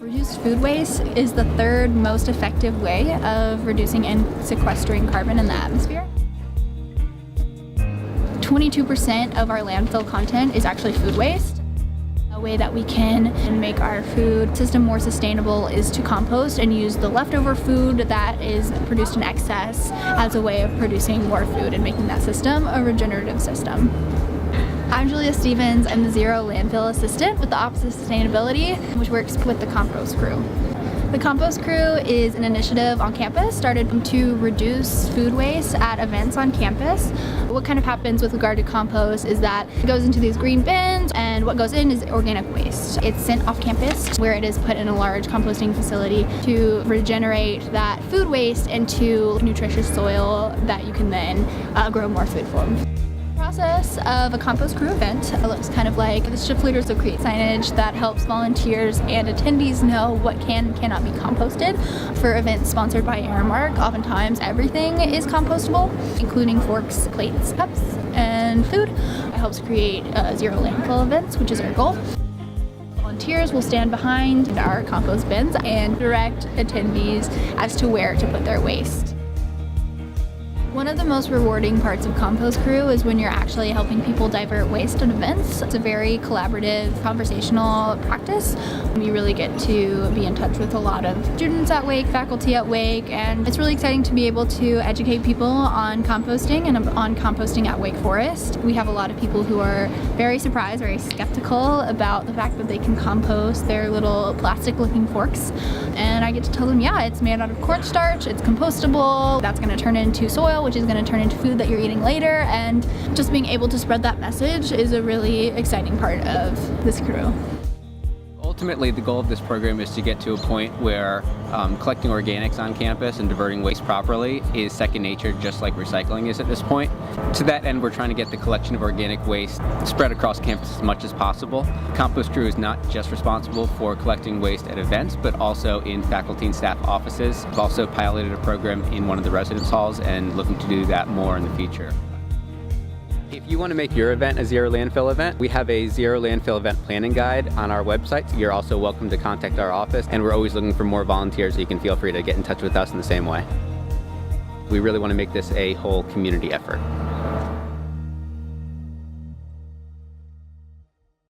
Reduced food waste is the third most effective way of reducing and sequestering carbon in the atmosphere. 22% of our landfill content is actually food waste. A way that we can make our food system more sustainable is to compost and use the leftover food that is produced in excess as a way of producing more food and making that system a regenerative system. I'm Julia Stevens. I'm the Zero Landfill Assistant with the Office of Sustainability, which works with the Compost Crew. The Compost Crew is an initiative on campus started to reduce food waste at events on campus. What kind of happens with regard to compost is that it goes into these green bins, and what goes in is organic waste. It's sent off campus where it is put in a large composting facility to regenerate that food waste into nutritious soil that you can then grow more food from. The process of a Compost Crew event looks kind of like the shift leaders will create signage that helps volunteers and attendees know what can and cannot be composted. For events sponsored by Aramark, oftentimes everything is compostable, including forks, plates, cups, and food. It helps create zero landfill events, which is our goal. Volunteers will stand behind our compost bins and direct attendees as to where to put their waste. One of the most rewarding parts of Compost Crew is when you're actually helping people divert waste at events. It's a very collaborative, conversational practice. You really get to be in touch with a lot of students at Wake, faculty at Wake, and it's really exciting to be able to educate people on composting and on composting at Wake Forest. We have a lot of people who are very surprised, very skeptical about the fact that they can compost their little plastic-looking forks. And I get to tell them, yeah, it's made out of cornstarch, it's compostable, that's going to turn into soil, which is going to turn into food that you're eating later, and just being able to spread that message is a really exciting part of this crew. Ultimately, the goal of this program is to get to a point where collecting organics on campus and diverting waste properly is second nature, just like recycling is at this point. To that end, we're trying to get the collection of organic waste spread across campus as much as possible. Compost Crew is not just responsible for collecting waste at events, but also in faculty and staff offices. We've also piloted a program in one of the residence halls and looking to do that more in the future. If you want to make your event a zero landfill event, we have a zero landfill event planning guide on our website. You're also welcome to contact our office, and we're always looking for more volunteers, so you can feel free to get in touch with us in the same way. We really want to make this a whole community effort.